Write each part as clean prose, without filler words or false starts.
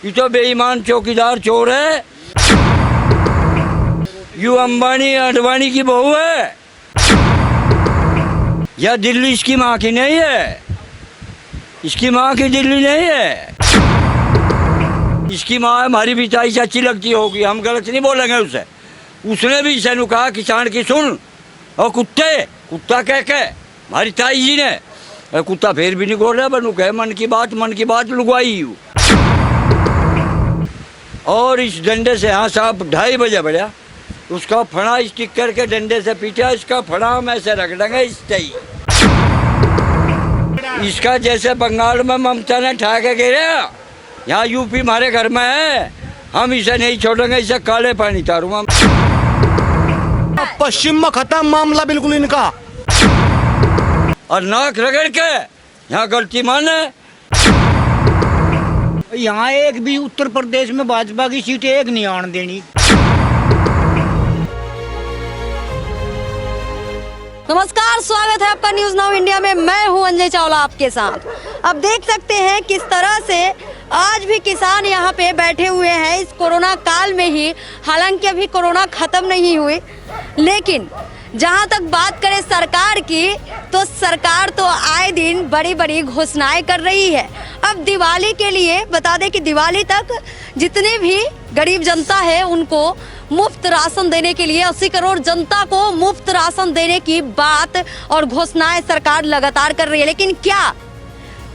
ये तो बेईमान चौकीदार चोर है। यू अंबानी अडवाणी की बहू है या दिल्ली इसकी माँ की नहीं है? इसकी माँ की दिल्ली नहीं है, इसकी माँ हमारी भी ताई चाची लगती होगी, हम गलत नहीं बोलेंगे उसे। उसने भी इसे कहा किसान की सुन, और कुत्ता कह के हमारी ताई जी ने, कुत्ता फिर भी नहीं बोल रहा, बनू कहे मन की बात लुगवाई। और इस डंडे से हाँ साहब 2:30 बजे बढ़िया उसका फड़ा स्टिकर के डंडे से पीटा, इसका फड़ा हम ऐसे रख देंगे इस इसका जैसे बंगाल में ममता ने ठा के गिरा, यहाँ यूपी हमारे घर में है, हम इसे नहीं छोड़ेंगे, इसे काले पानी तारूंगा। पश्चिम में खत्म मामला बिल्कुल इनका। और नाक रगड़ के यहाँ गलती माने। यहाँ एक भी उत्तर प्रदेश में भाजपा की सीट एक नहीं आने देनी। नमस्कार, स्वागत है आपका न्यूज नाउ इंडिया में। मैं हूं अंजय चावला आपके साथ। अब देख सकते हैं किस तरह से आज भी किसान यहाँ पे बैठे हुए हैं इस कोरोना काल में ही। हालांकि अभी कोरोना खत्म नहीं हुई, लेकिन जहाँ तक बात करें सरकार की, तो सरकार तो आए दिन बड़ी बड़ी घोषणाएं कर रही है। अब दिवाली के लिए बता दें कि दिवाली तक जितने भी गरीब जनता है उनको मुफ्त राशन देने के लिए 80 करोड़ जनता को मुफ्त राशन देने की बात और घोषणाएं सरकार लगातार कर रही है। लेकिन क्या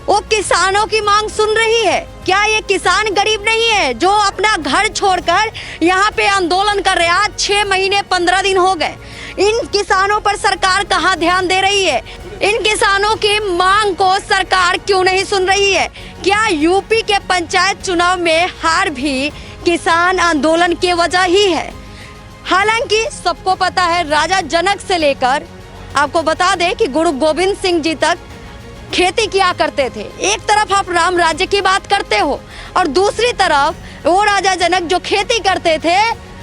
वो किसानों की मांग सुन रही है? क्या ये किसान गरीब नहीं है जो अपना घर छोड़कर यहाँ पे आंदोलन कर रहे हैं? आज 6 महीने 15 दिन हो गए। इन किसानों पर सरकार कहाँ ध्यान दे रही है? इन किसानों की मांग को सरकार क्यों नहीं सुन रही है? क्या यूपी के पंचायत चुनाव में हार भी किसान आंदोलन की वजह ही है? हालांकि सबको पता है, राजा जनक से लेकर आपको बता दें कि गुरु गोविंद सिंह जी तक खेती किया करते थे। एक तरफ आप राम राज्य की बात करते हो और दूसरी तरफ वो राजा जनक जो खेती करते थे,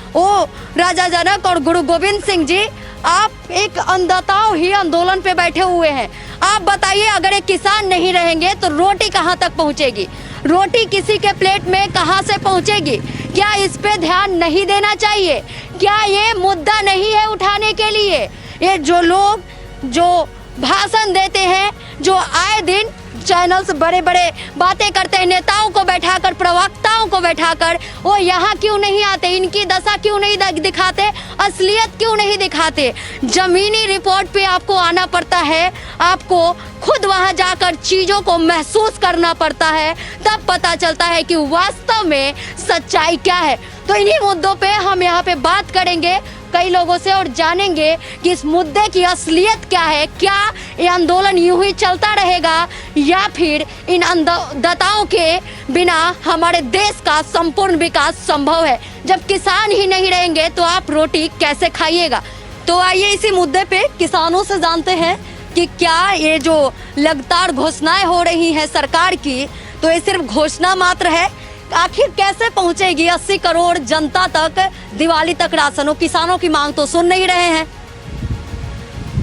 वो राजा जनक और गुरु गोविंद सिंह जी, आप एक अन्नदाताओं ही आंदोलन पे बैठे हुए हैं। आप बताइए, अगर एक किसान नहीं रहेंगे तो रोटी कहाँ तक पहुँचेगी? रोटी किसी के प्लेट में कहाँ से पहुँचेगी? क्या इस पे ध्यान नहीं देना चाहिए? क्या ये मुद्दा नहीं है उठाने के लिए? ये जो लोग जो भाषण देते हैं, जो आए दिन चैनल्स बड़े बड़े बातें करते हैं, नेताओं को बैठाकर, प्रवक्ताओं को बैठाकर, वो यहाँ क्यों नहीं आते? इनकी दशा क्यों नहीं दिखाते? असलियत क्यों नहीं दिखाते? जमीनी रिपोर्ट पे आपको आना पड़ता है, आपको खुद वहाँ जाकर चीजों को महसूस करना पड़ता है, तब पता चलता है कि वास्तव में सच्चाई क्या है। तो इन्हीं मुद्दों पे हम यहाँ पे बात करेंगे कई लोगों से और जानेंगे कि इस मुद्दे की असलियत क्या है। क्या ये आंदोलन यूं ही चलता रहेगा या फिर इन अन्नदाताओं के बिना हमारे देश का संपूर्ण विकास संभव है? जब किसान ही नहीं रहेंगे तो आप रोटी कैसे खाइएगा? तो आइए इसी मुद्दे पे किसानों से जानते हैं कि क्या ये जो लगातार घोषणाएं हो रही हैं सरकार की, तो ये सिर्फ घोषणा मात्र है? आखिर कैसे पहुंचेगी 80 करोड़ जनता तक दिवाली तक राशन? किसानों की मांग तो सुन नहीं रहे हैं।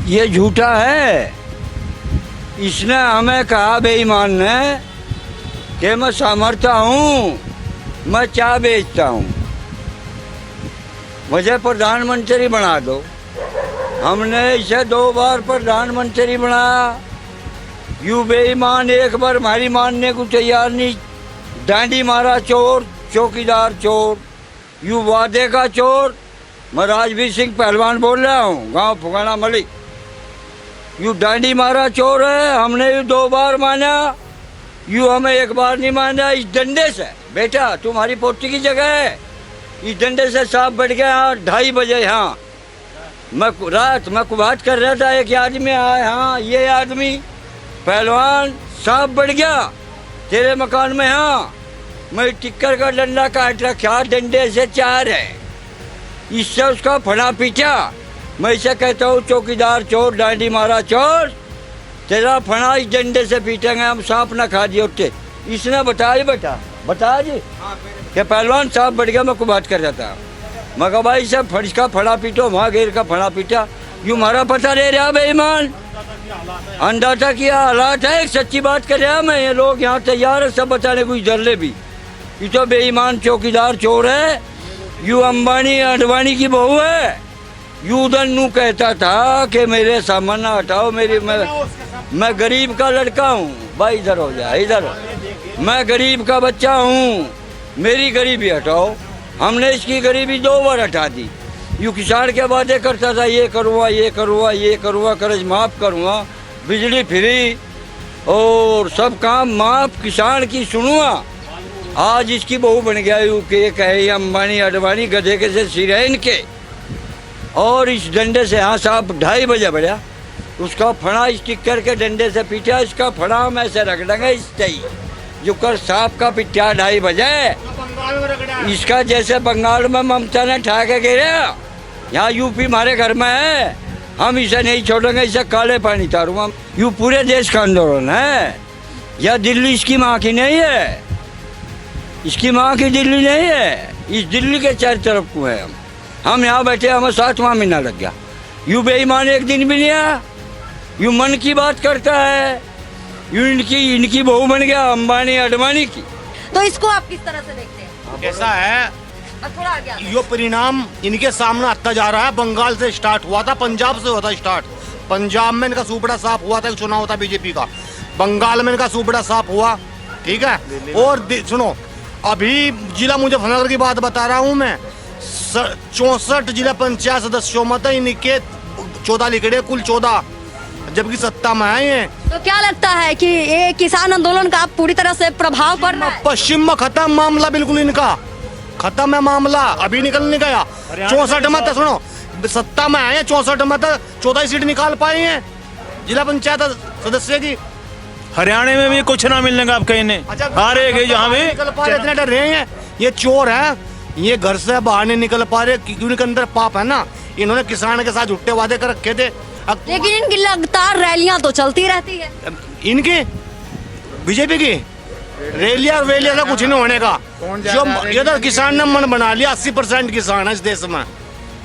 ये झूठा है। इसने हमें कहा बेईमान ने कि मैं सामर्थ्य हूँ, मैं चाय बेचता हूँ, मुझे प्रधानमंत्री बना दो। हमने इसे 2 बार प्रधानमंत्री बनाया। यू बेईमान एक बार हमारी मानने को तैयार नहीं। डांडी मारा चोर, चौकीदार चोर, यू वादे का चोर। मैं राजवीर सिंह पहलवान बोल रहा हूँ, गांव फुगाना मलिक। यू डांडी मारा चोर है, हमने यू 2 बार माना, यू हमें 1 बार नहीं माना। इस डंडे से बेटा तुम्हारी पोती की जगह है, इस डंडे से सांप बढ़ गया। 2:30 बजे यहाँ मैं रात में बात कर रहा था, एक आदमी आया, हाँ ये आदमी पहलवान, सांप बढ़ गया तेरे मकान में। हाँ मैं टिक्कर का डंडा काट रखा, डंडे से 4 है, इससे उसका फना पीटा। मैं इसे कहता हूँ चौकीदार चोर, डांडी मारा चोर, तेरा फना इस डंडे से पीटेंगे हम, सांप ना खा दिए उठते। इसने बताया बेटा, बता जी कि पहलवान सांप बढ़ गया। मैं को बात कर रहा था, मैं कहा भाई सब फर्श का फड़ा पीटो, वहाँ घेर का फड़ा पीटा। यूँ हमारा पता ले रहा बेईमान, अंदाजा किया हालात है। एक सच्ची बात कर रहा मैं, ये लोग यहाँ तैयार है सब बताने को, डर ले भी ये तो बेईमान चौकीदार चोर है। यू अंबानी अडवाणी की बहू है। यू उधर नू कहता था कि मेरे सामान ना हटाओ, मैं गरीब का लड़का हूँ। भाई इधर हो जा, इधर। मैं गरीब का बच्चा हूँ, मेरी गरीबी हटाओ। हमने इसकी गरीबी 2 बार हटा दी। यू किसान के वादे करता था, ये करूँगा, ये करूँगा, ये करूँगा, कर्ज माफ़ करूँगा, बिजली फ्री और सब काम माफ़, किसान की सुनूँगा। आज इसकी बहू बन गया। यू के कहे अंबानी अडवाणी गधे के से सिर है इनके। और इस डंडे से यहाँ साहब 2:30 बजे बढ़िया उसका फड़ा स्टिकर के डंडे से पीटा। इसका फड़ा हम ऐसे रख देंगे इस तई जो कर सांप का पिट्टा 2:30 बजे। इसका जैसे बंगाल में ममता ने ठा के गिरा, यहाँ यूपी हमारे घर में है। हम इसे नहीं छोड़ेंगे, इसे काले पानी तारूंगा। यू पूरे देश का आंदोलन है। यह दिल्ली इसकी माँ की नहीं है, इसकी माँ की दिल्ली नहीं है। इस दिल्ली के चारों तरफ को है। हम यहाँ बैठे, हमें 7वां महीना लग गया। यू बेईमान एक दिन भी नहीं आया। यू मन की बात करता है। यू इनकी बहू बन गया अंबानी अडवाणी की। तो इसको आप किस तरह से देखते हैं? ऐसा है, अब थोड़ा आगे आओ। यो परिणाम इनके सामने आता जा रहा है। बंगाल से स्टार्ट हुआ था, पंजाब से हुआ था स्टार्ट। पंजाब में इनका सुपड़ा साफ हुआ था, चुनाव था बीजेपी का। बंगाल में इनका सुपड़ा साफ हुआ, ठीक है। और सुनो, अभी जिला मुजफ्फरनगर की बात बता रहा हूँ मैं। 64 जिला पंचायत सदस्यों में था इनके 14 लिखड़े, कुल 14, जबकि सत्ता में आए हैं। तो क्या लगता है कि ये किसान आंदोलन का पूरी तरह से प्रभाव पड़ रहा है? पश्चिम में खत्म मामला, बिल्कुल इनका खत्म है मामला। अभी निकल नहीं गया। 64 में था, सुनो, सत्ता में आए हैं 64 में था, 14 सीट निकाल पाए हैं जिला पंचायत सदस्य की। हरियाणा में भी कुछ ना मिलने का आप कहीं नहीं। हारे गए जहाँ भी निकल पा रहे, इतने डर रहे हैं। ये चोर है, ये घर से बाहर नहीं निकल पा रहे क्योंकि उनके अंदर पाप है ना। इन्होंने किसान के साथ झूठे वादे कर रखे थे। लेकिन इनकी लगातार रैलियां तो चलती रहती है। इनकी बीजेपी की रैलियां वेलियां का कुछ नहीं होने का। जो ये तो किसान ने मन बना लिया। 80% किसान है इस देश में।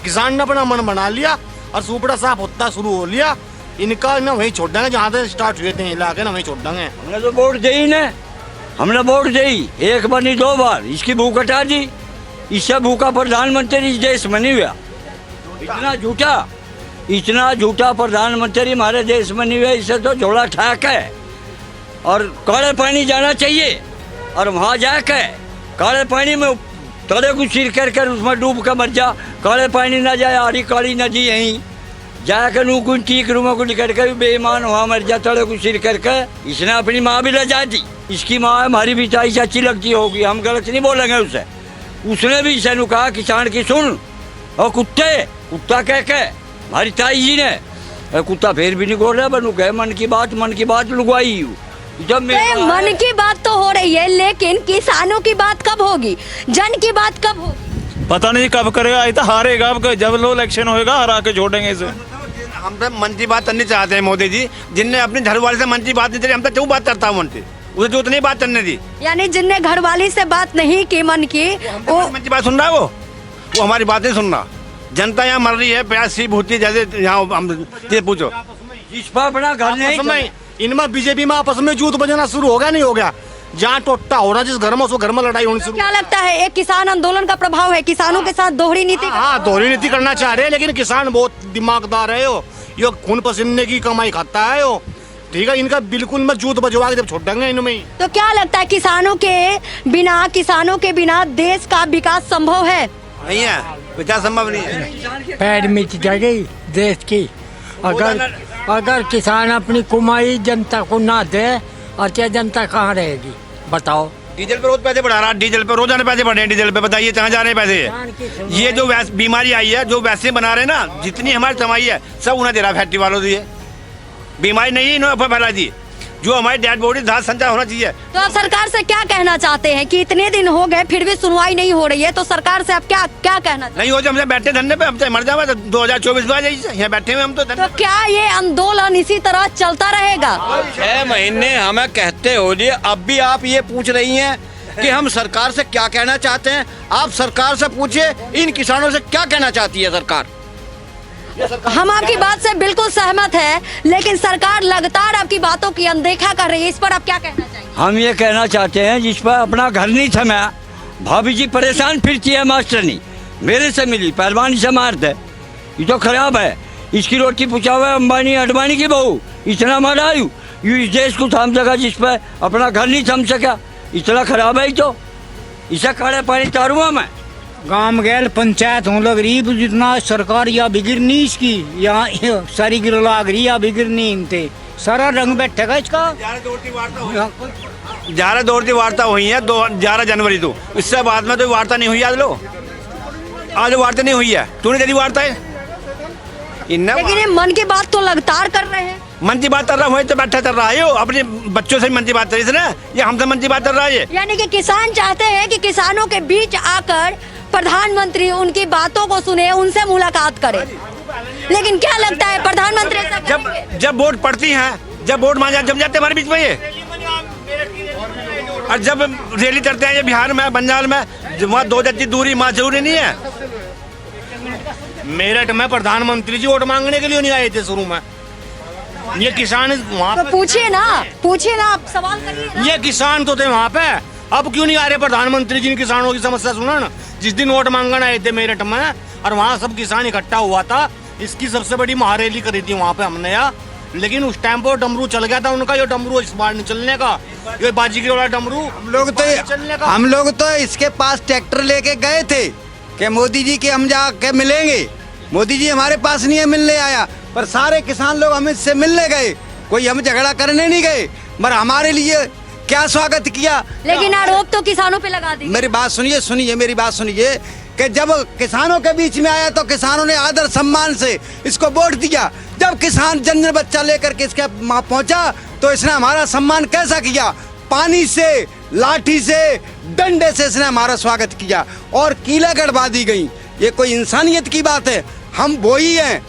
किसान ने अपना मन बना लिया और सुपड़ा साफ होता शुरू हो लिया। इनका ना वहीं छोड़ देंगे जहाँ से स्टार्ट हुए थे इलाके, ना वहीं छोड़ देंगे। हमने तो वोट दी ना, हमने वोट दी 1 बार नहीं 2 बार। इसकी भूख हटा दी। इससे भूखा प्रधानमंत्री इस देश में नहीं हुआ। इतना झूठा प्रधानमंत्री हमारे देश में नहीं हुआ। इससे तो झोला ठाक है और काले पानी जाना चाहिए। और वहाँ जाके काले पानी में तले को सिर कर उसमें डूब कर मर जा। काले पानी ना जाए, आरी काली नदी यहीं जाकर नू कुछ ठीक रूम को निकल कर बेईमान वहाँ मर जा तले को सिर करके। इसने अपनी माँ भी ले जा दी। इसकी माँ हमारी भी ताई से अच्छी लगती होगी, हम गलत नहीं बोलेंगे उसे। उसने भी इसे कहा किसान की सुन। और कुत्ता कह के हमारी ताई जी ने कुत्ता फिर भी नहीं बोल रहा। बनू कहे मन की बात लुगवाई। जब मन की बात तो हो रही है, लेकिन किसानों की बात कब होगी? जन की बात कब होगी? पता नहीं कब करेगा। ये तो हारेगा अब, जब लो इलेक्शन होएगा हरा के छोड़ेंगे इसे। हम तो मन की बात करनी चाहते हैं मोदी जी, जिनने अपने घर वाले से मन की बात नहीं करी। हम तो क्यों बात करता हूँ मन से, उसे जो उतनी बात करने दी। यानी जिनने घरवाली से बात नहीं की मन की, वो मन की बात सुन रहा है। वो हमारी बात नहीं सुन रहा। जनता यहाँ मर रही है, प्यासी भूती जैसे यहाँ हम पूछो। इस पर अपना घर नहीं। इनमें बीजेपी में आपस में जूत बजाना शुरू हो गया, नहीं हो गया? जहाँ टोटा हो रहा जिस घर में, उसको घर में लड़ाई होनी शुरू। क्या लगता है एक किसान आंदोलन का प्रभाव है? किसानों के साथ दोहरी नीति? हाँ, दोहरी नीति करना चाह रहे हैं, लेकिन किसान बहुत दिमागदार है। यो खून पसीने की कमाई खाता है। ठीक है, इनका बिल्कुल मैं जूत बजवा के जब छोड़ देंगे इनमें। तो क्या लगता है किसानों के बिना देश का विकास संभव है? नहीं है, विकास संभव नहीं है। पैर मिट जाएगी देश की अगर किसान अपनी कमाई जनता को ना दे, और क्या जनता कहाँ रहेगी बताओ? डीजल पे रोज पैसे बढ़ा रहा है। डीजल पे रोजाना पैसे बढ़े हैं। डीजल पे बताइए कहाँ जा रहे हैं पैसे? ये जो बीमारी आई है, जो वैसे बना रहे हैं ना, जितनी हमारी कमाई है सब उन्हें दे रहा है। फैक्ट्री वालों दिए बीमारी नहीं है, इन्होंने फैला दी। जो हमारी डेड बॉडी दाह संचार होना चाहिए। तो आप सरकार से क्या कहना चाहते हैं कि इतने दिन हो गए फिर भी सुनवाई नहीं हो रही है? तो सरकार से आप क्या कहना चाहते हैं? नहीं हो, हमसे बैठे धरने पे, हमसे मर जावा तो 2024 में आ जाइए। यहाँ बैठे हुए हम तो क्या ये आंदोलन इसी तरह चलता रहेगा? 6 महीने हमें कहते हो जी, अब भी आप ये पूछ रही हैं कि हम सरकार से क्या कहना चाहते हैं। आप सरकार से पूछिए इन किसानों से क्या कहना चाहती है सरकार। हम आपकी बात से बिल्कुल सहमत है, लेकिन सरकार लगातार आपकी बातों की अनदेखा कर रही है। इस पर आप क्या कहना चाहिए? हम ये कहना चाहते हैं जिस पर अपना घर नहीं था, मैं भाभी जी परेशान फिरती है मास्टरनी, मेरे से मिली पहलवानी से मारते, ये तो खराब है। इसकी रोटी पूछा हुआ है अंबानी अडवाणी की बहू, इतना मारा आयु यू इस देश को थाम सका जिस पर अपना घर नहीं थम सका, इतना खराब है। तो इसे काले पानी तारूंगा मैं। गांव गैल पंचायत हों लग रही जितना सरकार या बिगड़नी इसकी या सारी गिर लाग रही या बिगड़नी इनते सारा रंग बैठेगा इसका। 11 दौर की वार्ता हुई है 11 जनवरी तो, इससे बाद में तो वार्ता नहीं हुई। आज वार्ता नहीं हुई है, तूने तेरी वार्ता है लेकिन ये मन की बात तो लगातार कर रहे हैं। मन की बात कर रहा हूँ तो बैठा कर रहा है यो, अपने बच्चों से मन की बात करी ना, ये हमसे मन की बात कर रहा है। यानी कि किसान चाहते हैं कि किसानों के बीच आकर प्रधानमंत्री उनकी बातों को सुने, उनसे मुलाकात करे। लेकिन क्या लगता है प्रधानमंत्री ऐसा करेंगे? जब वोट पड़ती हैं, जब वोट मांगा जम जाते हमारे बीच में ये, और जब रैली करते हैं ये बिहार में बंगाल में, वहाँ 2 गज की दूरी वहाँ जरूरी नहीं है। मेरठ में प्रधानमंत्री जी वोट मांगने के लिए नहीं आए थे शुरू में, ये किसान वहाँ तो पूछिए ना आप सवाल करिए ना। ये किसान तो थे वहाँ पे, अब क्यों नहीं आ रहे प्रधानमंत्री जी ने किसानों की समस्या सुना ना। जिस दिन वोट मांगने आए थे मेरठ में और वहाँ सब किसान इकट्ठा हुआ था, इसकी सबसे बड़ी महारैली करी थी वहाँ पे हमने यार। लेकिन उस टाइम पर डमरू चल गया था उनका, ये डमरू इस बार नहीं चलने का, ये बाजीगर वाला डमरू। हम लोग तो इसके पास ट्रैक्टर लेके गए थे कि मोदी जी के हम जाके मिलेंगे। मोदी जी हमारे पास नहीं है, मिलने आया, पर सारे किसान लोग हम इससे मिलने गए, कोई हम झगड़ा करने नहीं गए, मगर हमारे लिए क्या स्वागत किया। लेकिन आरोप तो किसानों पे लगा दी। मेरी बात सुनिए मेरी बात सुनिए कि जब किसानों के बीच में आया तो किसानों ने आदर सम्मान से इसको वोट दिया। जब किसान जन बच्चा लेकर के इसके वहाँ पहुंचा तो इसने हमारा सम्मान कैसा किया? पानी से, लाठी से, डंडे से इसने हमारा स्वागत किया और कीले गड़वा दी गई। ये कोई इंसानियत की बात है? हम वही हैं,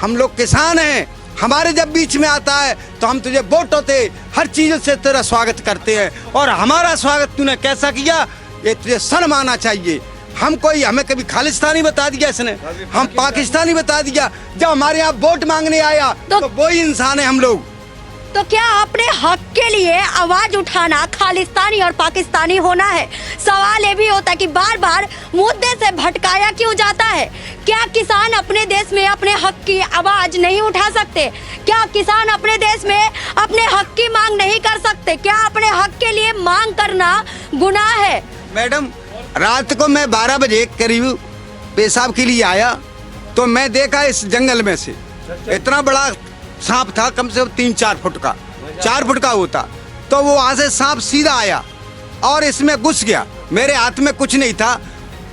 हम लोग किसान हैं। हमारे जब बीच में आता है तो हम तुझे वोट होते हर चीज से तेरा स्वागत करते हैं, और हमारा स्वागत तूने कैसा किया ये तुझे शर्म आना चाहिए। हमें कभी खालिस्तानी बता दिया इसने, हम पाकिस्तानी बता दिया। जब हमारे यहाँ वोट मांगने आया तो वही इंसान है हम लोग। तो क्या अपने हक के लिए आवाज उठाना खालिस्तानी और पाकिस्तानी होना है? सवाल ये भी होता है कि बार बार मुद्दे से भटकाया क्यों जाता है? क्या किसान अपने देश में अपने हक की आवाज नहीं उठा सकते? क्या किसान अपने देश में अपने हक की मांग नहीं कर सकते? क्या अपने हक के लिए मांग करना गुनाह है? मैडम, रात को मैं 12 बजे करीब पेशाब के लिए आया तो मैं देखा इस जंगल में से इतना बड़ा सांप था, कम से कम 3-4 फुट का, 4 फुट का होता। तो वो वहां से सांप सीधा आया और इसमें घुस गया। मेरे हाथ में कुछ नहीं था।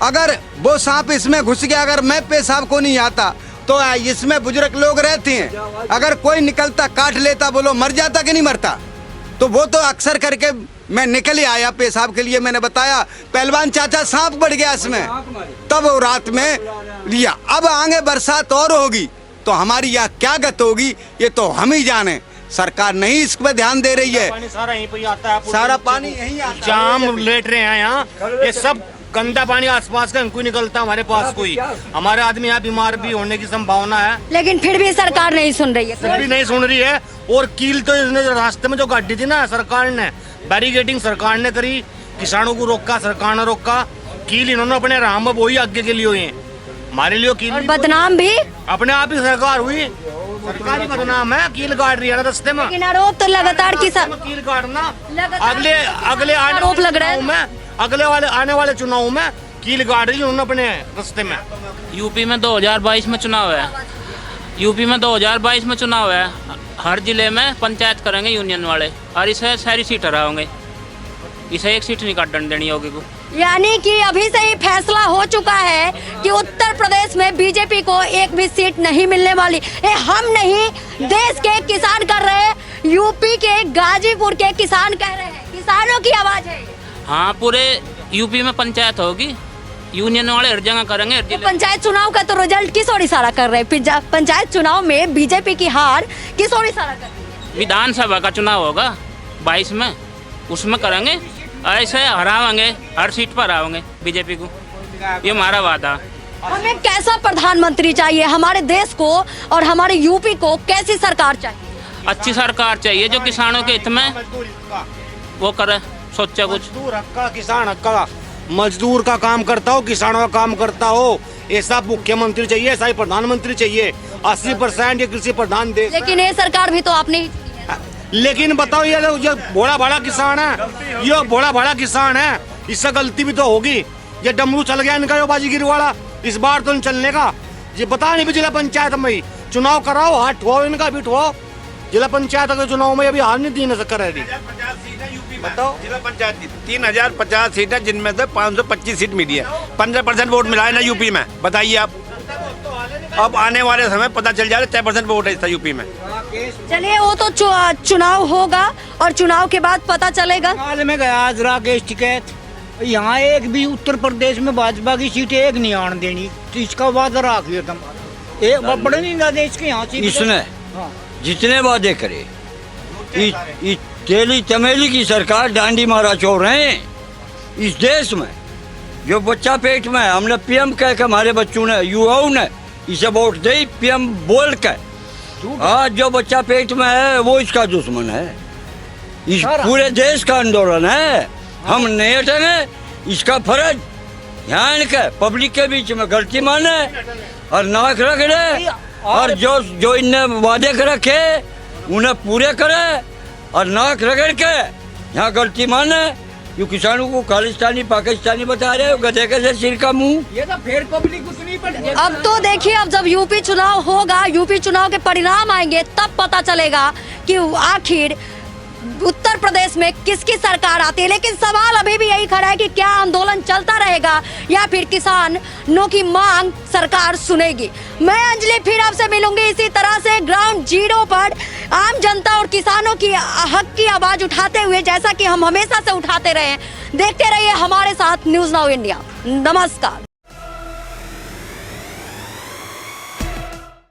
अगर वो सांप इसमें घुस गया, अगर मैं पेशाब को नहीं आता तो इसमें बुजुर्ग लोग रहते हैं, अगर कोई निकलता काट लेता, बोलो मर जाता कि नहीं मरता? तो वो तो अक्सर करके मैं निकल ही आया पेशाब के लिए। मैंने बताया पहलवान चाचा सांप बढ़ गया इसमें, तब वो रात में लिया। अब आगे बरसात और होगी तो हमारी यहाँ क्या गत होगी ये तो हम ही जाने। सरकार नहीं इस पर ध्यान दे रही है। पानी सारा यहीं पे आता है, सारा पानी यहीं आता है। जाम लेट रहे हैं यहाँ, ये सब गंदा पानी आसपास का कोई निकलता हमारे पास कोई, हमारे आदमी यहाँ बीमार भी होने की संभावना है। लेकिन फिर भी सरकार नहीं सुन रही है। फिर भी नहीं सुन रही है। और कील तो इसने रास्ते में जो गाड़ी थी ना, सरकार ने बैरिकेडिंग सरकार ने करी, किसानों को रोका सरकार ने रोका। कील इन्होंने अपने राम में वही आगे के लिए हुई है, हमारे लिए कील और बदनाम भी अपने आप ही सरकार हुई। सरकारी बदनाम है, कील काट रही है रास्ते में। लेकिन आरोप तो लगातार किसान कील काटना लगातार आरोप लग रहा है। अगले आने वाले चुनाव में कील काट रही है उन्होंने अपने रास्ते में। यूपी में 2022 में चुनाव है। यूपी में 2022 में चुनाव है। हर जिले में पंचायत करेंगे यूनियन वाले और इसे सारी सीट हराओगे। इसे एक सीट नहीं काटने देनी होगी को। यानी कि अभी से ही फैसला हो चुका है कि उत्तर प्रदेश में बीजेपी को एक भी सीट नहीं मिलने वाली। ये हम नहीं, देश के किसान कर रहे हैं, यूपी के गाजीपुर के किसान कह रहे हैं, किसानों की आवाज है। हाँ, पूरे यूपी में पंचायत होगी, यूनियन वाले हर जगह करेंगे। तो पंचायत चुनाव का तो रिजल्ट किस ओर इशारा कर रहे हैं? पंचायत चुनाव में बीजेपी की हार किस ओर इशारा कर रही है? विधानसभा का चुनाव होगा 22 में, उसमें करेंगे, ऐसे हराएंगे, हर सीट पर हराएंगे बीजेपी को, ये हमारा वादा। हमें कैसा प्रधानमंत्री चाहिए? हमारे देश को और हमारे यूपी को कैसी सरकार चाहिए? अच्छी सरकार चाहिए जो किसानों के हित में वो करे, सोचा कुछ। मजदूर हक्का, किसान हक्का, मजदूर का काम करता हो, किसानों का काम करता हो, ऐसा मुख्यमंत्री चाहिए, ऐसा ही प्रधानमंत्री चाहिए। 80% ये कृषि प्रधान देश है। लेकिन ये सरकार भी तो आपने ही चुनी है। लेकिन बताओ ये भोला भाला किसान है, ये भोला भाला किसान है, इससे गलती भी तो होगी। ये डमरू चल गया इनका, यो बाजीगिरी वाला, इस बार तो नहीं चलने का। ये बता नहीं भी जिला पंचायत में ही चुनाव कराओ, हाथ ठो इनका भी ठो। जिला पंचायत के चुनाव में अभी हार नहीं देने से कर बताओ, जिला पंचायत की 3050 सीट है, जिनमें से 525 सीट मिली है। 15% वोट मिला है ना यूपी में, बताइए आप। अब आने वाले समय पता चल जाएगा 6% वोट है यूपी में। चलिए वो तो चुनाव होगा और चुनाव के बाद पता चलेगा। हाल में गया आज राकेश टिकैत, यहाँ एक भी उत्तर प्रदेश में भाजपा की सीट एक नहीं आने देनी, तो इसका वादा रखिए तुम। एक बड़े नहीं देश के यहाँ सीट। इसने हाँ। जितने वादे करे, तेली चमेली की सरकार डांडी मारा छोड़ रहे हैं इस देश में। जो बच्चा पेट में है, हमने पीएम कह के हमारे बच्चों ने, युवाओं ने इसे वोट दे, पीएम बोल के। आज जो बच्चा पेट में है वो इसका दुश्मन है। इस पूरे देश का आंदोलन है, हम नहीं हटेंगे। इसका फर्ज यहाँ के पब्लिक के बीच में गलती माने और नाक रगड़े, और जो इनने वादे कर रखे उन्हें पूरे करे और नाक रगड़ के यहाँ गलती माने। जो किसानों को खालिस्तानी पाकिस्तानी बता रहे हो, गधे के सिर का मुंह। ये तो फिर पब्लिक उतनी पड़। अब तो देखिए, अब जब यूपी चुनाव होगा, यूपी चुनाव के परिणाम आएंगे, तब पता चलेगा कि आखिर उत्तर प्रदेश में किसकी सरकार आती है। लेकिन सवाल अभी भी यही खड़ा है कि क्या आंदोलन चलता रहेगा या फिर किसानों की मांग सरकार सुनेगी। मैं अंजलि फिर आपसे मिलूंगी इसी तरह से ग्राउंड जीरो पर आम जनता और किसानों की हक की आवाज उठाते हुए, जैसा कि हम हमेशा से उठाते रहे। देखते रहिए हमारे साथ न्यूज़ नाउ इंडिया। नमस्कार।